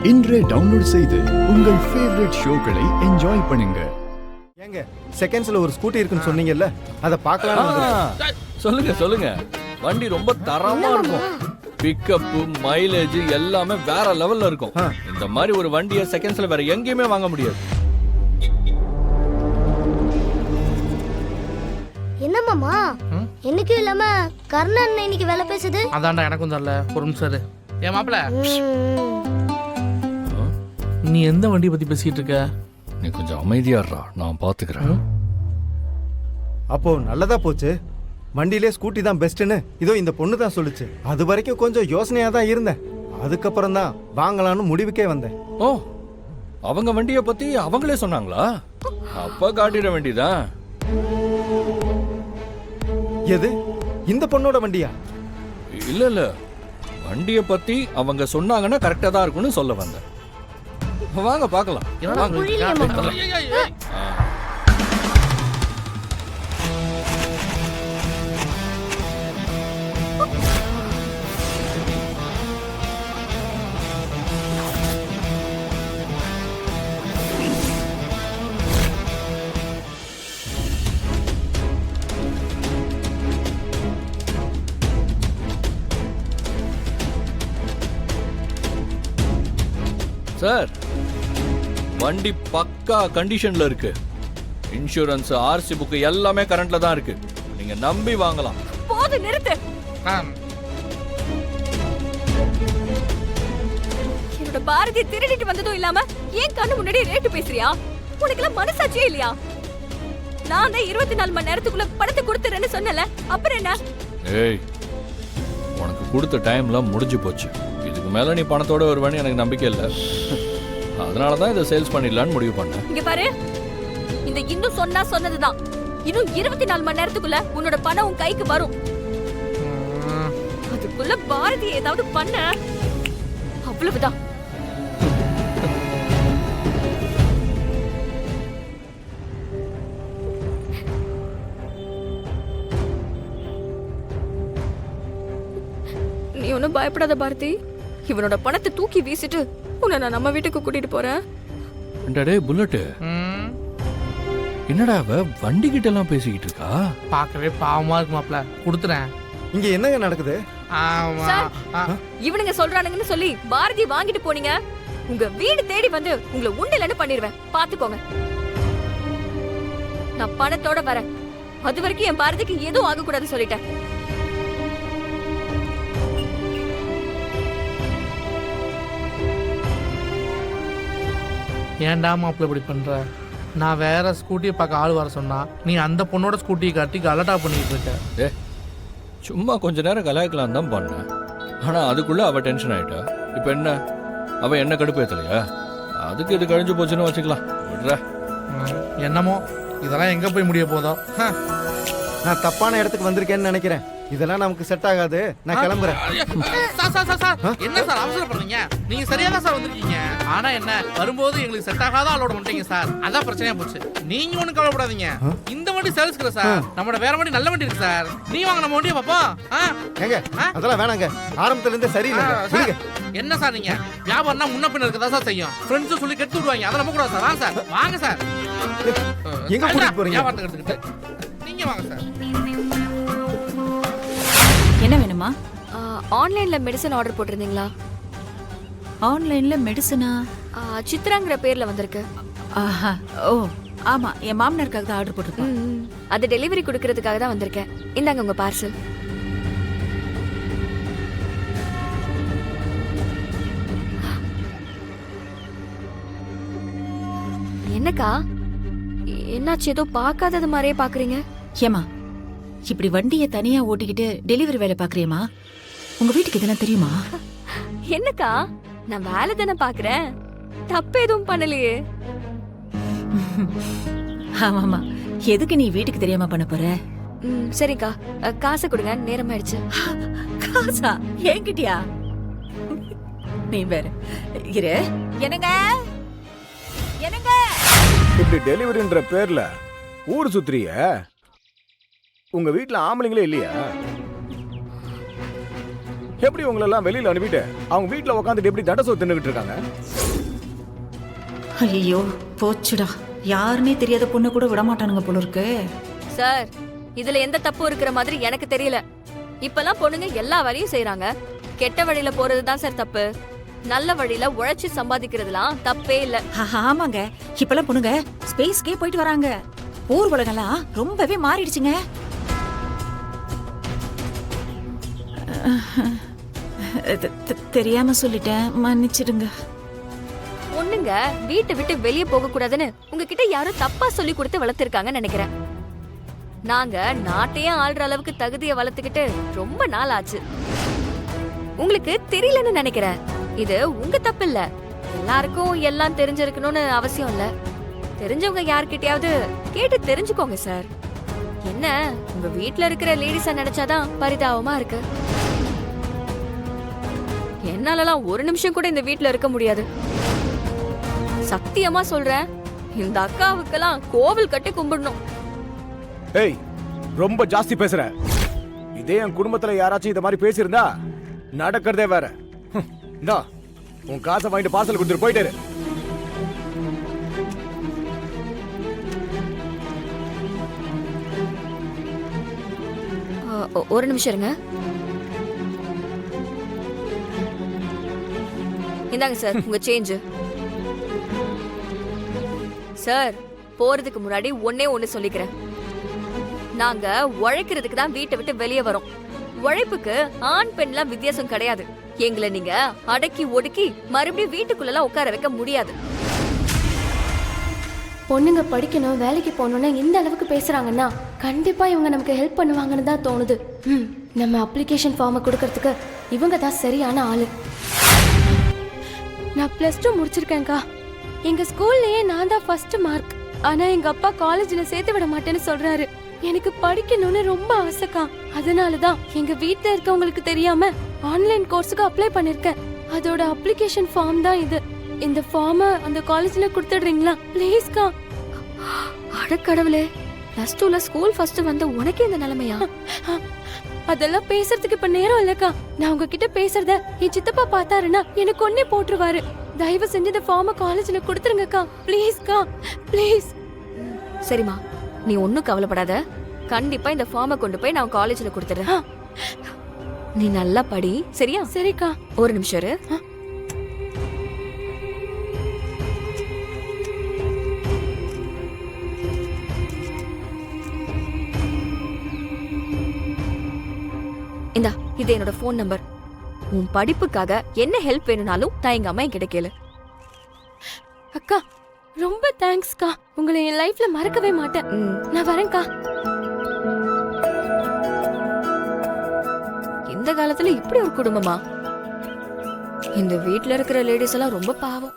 இன்றே டவுன்லோட் செய்து உங்கள் ஃபேவரட் ஷோக்களை என்ஜாய் பண்ணுங்க. ஏங்க செகண்ட்ஸ்ல ஒரு ஸ்கூட்டி இருக்குன்னு சொன்னீங்கல்ல, அதை பார்க்கலாம். சொல்லுங்க. வண்டி ரொம்ப தரமா இருக்கும். பிக்கப், மைலேஜ் எல்லாமே வேற லெவல்ல இருக்கும். இந்த மாதிரி ஒரு வண்டியை செகண்ட்ஸ்ல வேற எங்கேயுமே வாங்க முடியாது. என்ன மாமா என்னைக்கும் இல்லாம கர்ணன் இன்னைக்கு வேலை பேசுது? அதான்டா எனக்கும் தெரியல. ஒரு நிமிஷம் இரு. ஏன் மாப்பிள, நீ எந்த வண்டியை பத்தி பேசிட்டு இருக்க? நீ கொஞ்சம் அமைதியாடுறா, நான் பாத்துக்கிறேன். அப்போ நல்லதா போச்சு. வண்டியிலே ஸ்கூட்டி தான் பெஸ்ட்னு இதோ இந்த பொண்ணு தான் சொல்லுச்சு. அது வரைக்கும் கொஞ்சம் யோசனையா தான் இருந்தேன். அதுக்கப்புறம் தான் வாங்கலாம்னு முடிவுக்கே வந்தேன். ஓ, அவங்க வண்டியை பத்தி அவங்களே சொன்னாங்களா? அப்ப காட்டிட வேண்டியதான். எது இந்த பொண்ணோட வண்டியா? இல்ல, வண்டியை பத்தி அவங்க சொன்னாங்கன்னா கரெக்டா தான் இருக்கும்னு சொல்ல வந்தேன். வாங்க பார்க்கலாம். சார், வண்டி பக்கா கண்டிஷன்ல இருக்கு. இன்சூரன்ஸ், ஆர்சி புக் எல்லாமே கரண்ட்ல தான் இருக்கு. நீங்க நம்பி வாங்கலாம். போது நிறுத்து. என்னோட பாரதி திருடிட்டு வந்ததும் இல்லாம ஏன் கண்ணு முன்னாடி ரேட்டு பேசுறியா? உனக்கு எல்லாம் மனசாட்சியே இல்லையா? நான் தான் 24 மணி நேரத்துக்குள்ள பணத்தை கொடுத்துறேன்னு சொன்னல, அப்புறம் என்ன? ஏய், உனக்கு கொடுத்த டைம்ல முடிஞ்சு போச்சு. இதுக்கு மேல நீ பணத்தோட வருவான்னு எனக்கு நம்பிக்கை இல்லை. அதனாலதான் இதை சேல்ஸ் பண்ணிடலான்னு முடிவு பண்ணேன். இங்க பாரு, இந்த இன்னும் சொன்னதுதான். இன்னும் 24 மணி நேரத்துக்குள்ள உன்னோட பணம் உன் கைக்கு வரும். அதுக்குள்ள பாரதி ஏதாவது பண்ண, அவ்வளவுதான். நீ ஒன்னும் பயப்படாத பாரதி. இவனோட பணத்தை தூக்கி வீசிட்டு உன்னை நான் நம்ம வீட்டுக்கு கூட்டிட்டு போறேன். புல்லட், என்னடா அவ வண்டி கிட்ட எல்லாம் பேசிக்கிட்டு இருக்கா? பார்க்கவே பாவமா இருக்கு மாப்பிள. கொடுத்துறேன். இங்க என்னங்க நடக்குது? இவனுங்க சொல்றானுங்கன்னு சொல்லி பாரதி வாங்கிட்டு போனீங்க. உங்க வீடு தேடி வந்து உங்களை உண்டிலன்னு பண்ணிடுவேன், பாத்துக்கோங்க. நான் பணத்தோட வரேன். அது வரைக்கும் என் பாரதிக்கு எதுவும் ஆக கூடாது சொல்லிட்டேன். ஏன்டா மாப்பிள்ள இப்படி பண்ற? நான் வேற ஸ்கூட்டியை பார்க்க ஆள் வர சொன்னா நீ அந்த பொண்ணோட ஸ்கூட்டியை காட்டி கலட்டா பண்ணிட்டு இருக்க. சும்மா கொஞ்ச நேரம் கலாய்க்கலாம் தான் பண்ணேன். ஆனா அதுக்குள்ள அவ டென்ஷன் ஆயிட்டா. இப்ப என்ன, அவ என்ன கடுப்பேத்தலையா? அதுக்கு இது கழிஞ்சு போச்சுன்னு வச்சுக்கலாம். என்னமோ இதெல்லாம் எங்க போய் முடிய போதோ. நான் தப்பான இடத்துக்கு வந்திருக்கேன்னு நினைக்கிறேன். இதெல்லாம் நமக்கு செட் ஆகாது. நான் கிளம்புறேன். என்ன சார் அவசரப்படுறீங்க? நீங்க சரியா தான் சார் வந்திருக்கீங்க. ஆனா என்ன, வரும்போது எங்களுக்கு செட் ஆகாத ஆளோட வந்துட்டீங்க சார். அதான் பிரச்சனையா போச்சு. நீங்க ஒண்ணும் கவலைப்படாதீங்க. இந்த வண்டி சேல்ஸ்க்கு சார். நம்மளோட வேற வண்டி நல்ல வண்டி இருக்கு சார். நீ வாங்க நம்ம வண்டியை பாப்போம். ஏங்க அதெல்லாம் வேணாங்க. ஆரம்பத்துல இருந்தே சரியில்லை. என்ன சார் நீங்க வியாபாரம்னா முன்ன பின்ன இருக்கதா சார் செய்யும். ஃப்ரெண்ட்ஸ் சொல்லி கெடுத்து விடுவாங்க. அதை நம்ப கூடாது சார். வாங்க சார், வாங்க சார். எங்க கூட்டிட்டு போறீங்க? வியாபாரத்துக்கு எடுத்துக்கிட்டு நீங்க வாங்க சார். என்ன வேணுமா? ஆன்லைன்ல மெடிசன் ஆர்டர் போட்டிருந்தீங்களா? ஆன்லைன்ல மெடிசனா? சித்ராங்கிற பேர்ல வந்திருக்கு. ஓ ஆமா, என் மாமனாருக்காக தான் ஆர்டர் போட்டிருக்கேன். அது டெலிவரி கொடுக்கறதுக்காக தான் வந்திருக்கேன். இந்தாங்க உங்க பார்சல். என்னக்கா என்னாச்சு? ஏதோ பார்க்காதது மாதிரியே பாக்குறீங்க. ஏமா, இப்படி வண்டியை தனியா ஓட்டிக்கிட்டு டெலிவரி வேலை பாக்குறியமா? உங்க வீட்டுக்கு இதெல்லாம் தெரியுமா? என்னக்கா, நான் வேலை தானே பாக்குறேன். தப்பு எதுவும் பண்ணலையே. ஆமாமா, எதுக்கு நீ வீட்டுக்கு தெரியாம பண்ண போற? சரிக்கா, காசை கொடுங்க, நேரம் ஆயிடுச்சு. காசா? என்கிட்டயா? நீ வேற இரு. என்னங்க என்னங்க, இப்படி டெலிவரின்ற பேர்ல ஊர் சுத்துறிய? உங்க வீட்டுல ஆம்பளைங்களே இல்லையா? எப்படி உங்களை எல்லாம் வெளியில அனுப்பிட்டு அவங்க வீட்டுல உட்காந்துட்டு எப்படி தண்டை சோறு தின்னுகிட்டு இருக்காங்க? ஐயோ போச்சுடா, யாருன்னே தெரியாத பொண்ணு கூட விட மாட்டானுங்க போல இருக்கு. சார் இதுல எந்த தப்பு இருக்கிற மாதிரி எனக்கு தெரியல. இப்பெல்லாம் பொண்ணுங்க எல்லா வேலையும் செய்யறாங்க. கெட்ட வழியில போறதுதான் சார் தப்பு. நல்ல வழியில உழைச்சு சம்பாதிக்கிறதுலாம் தப்பே இல்ல. ஆமாங்க, இப்பெல்லாம் பொண்ணுங்க ஸ்பேஸ்க்கே போயிட்டு வராங்க. ஊர் உலகெல்லாம் ரொம்பவே மாறிடுச்சுங்க. தெரியாம சொல்லிட்டேன், மன்னிச்சிடுங்க. பொண்ணுங்க வீட்டை விட்டு வெளியே போக கூடாதுன்னு உங்ககிட்ட யாரும் தப்பா சொல்லி கொடுத்து வளர்த்திருக்காங்கன்னு நினைக்கிறேன். நாங்க நாட்டையே ஆள்ற அளவுக்கு தகுதியை வளர்த்துக்கிட்டு ரொம்ப நாள் ஆச்சு. உங்களுக்கு தெரியலன்னு நினைக்கிறேன். இது உங்க தப்பு இல்ல. எல்லாருக்கும் எல்லாம் தெரிஞ்சிருக்கணும்னு அவசியம் இல்ல. தெரிஞ்சவங்க யார்கிட்டயாவது கேட்டு தெரிஞ்சுக்கோங்க சார். என்ன உங்க வீட்ல இருக்கிற லேடிஸா நினைச்சாதான் பரிதாபமா இருக்கு. என்னாலலாம் ஒரு நிமிஷம் கூட இந்த வீட்ல இருக்க முடியாது. சத்தியமா சொல்றேன், இந்த அக்காவுக்கெல்லாம் கோவில் கட்டி கும்பிடணும். ஏய், ரொம்ப ஜாஸ்தி பேசுற. இதே என் குடும்பத்துல யாராச்சும் இந்த மாதிரி பேசியிருந்தா நடக்கிறதே வேற. இந்தா உன் காசை வாங்கிட்டு பார்சல் கொடுத்துட்டு போயிட்டாரு. ஒரு நிமிஷம் இருங்க. இந்தாங்க சார் உங்க சேஞ்ச். சார் போறதுக்கு முன்னாடி ஒண்ணு சொல்லிக்கிறேன். நாங்க உழைக்கிறதுக்கு தான் வீட்டை விட்டு வெளியே வரோம். உழைப்புக்கு ஆண் பெண்லாம் வித்தியாசம் கிடையாது. எங்களை நீங்க அடக்கி ஒடுக்கி மறுபடியும் வீட்டுக்குள்ள உட்கார வைக்க முடியாது. பொண்ணுங்க படிக்கணும் வேலைக்கு போகணும்னு இந்த அளவுக்கு பேசுறாங்கன்னா கண்டிப்பா இவங்க நமக்கு ஹெல்ப் பண்ணுவாங்கன்னு தான் தோணுது. நம்ம அப்ளிகேஷன் ஃபார்மை கொடுக்கறதுக்கு இவங்க தான் சரியான ஆளு. நான் +2 முடிச்சிருக்கேன்க்கா. எங்க ஸ்கூல்லயே நான் தான் ஃபர்ஸ்ட் மார்க். ஆனா எங்க அப்பா காலேஜ்ல சேர்த்து விட மாட்டேன்னு சொல்றாரு. எனக்கு படிக்கணும்னு ரொம்ப ஆசைக்கா. அதனாலதான் எங்க வீட்ல இருக்கவங்களுக்கு தெரியாம ஆன்லைன் கோர்ஸுக்கு அப்ளை பண்ணிருக்கேன். அதோட அப்ளிகேஷன் ஃபார்ம் தான் இது. இந்த ஃபார்மை அந்த காலேஜ்ல கொடுத்துடுறீங்களா ப்ளீஸ்க்கா? அட கடவுளே, +2ல ஸ்கூல் ஃபர்ஸ்ட் வந்த உனக்கே இந்த நிலைமையா? அதெல்லாம் பேசுறதுக்கு இப்ப நேரம் இல்லக்கா. நான் உங்ககிட்ட பேசுறத என் சித்தப்பா பார்த்தாருன்னா எனக்கு ஒன்னே போட்டுருவாரு. தயவு செஞ்சு இந்த ஃபார்மை காலேஜ்ல கொடுத்துருங்கக்கா ப்ளீஸ்க்கா, ப்ளீஸ். சரிம்மா, நீ ஒன்னும் கவலைப்படாத. கண்டிப்பா இந்த ஃபார்மை கொண்டு போய் நான் காலேஜ்ல கொடுத்துறேன். நீ நல்லா படி, சரியா? சரிக்கா. ஒரு நிமிஷம் இரு. இந்தா, இது என்னோட ஃபோன் நம்பர். உன் படிப்புக்காக என்ன ஹெல்ப் வேணும்னாலும் தயங்காம என்கிட்ட கேளு. அக்கா ரொம்ப தேங்க்ஸ்க்கா. உங்களை என் லைஃப்ல மறக்கவே மாட்டேன். நான் வரேன்க்கா. இந்த காலத்துல இப்படி ஒரு குடும்பமா? இந்த வீட்ல இருக்கிற லேடிஸ் எல்லாம் ரொம்ப பாவம்.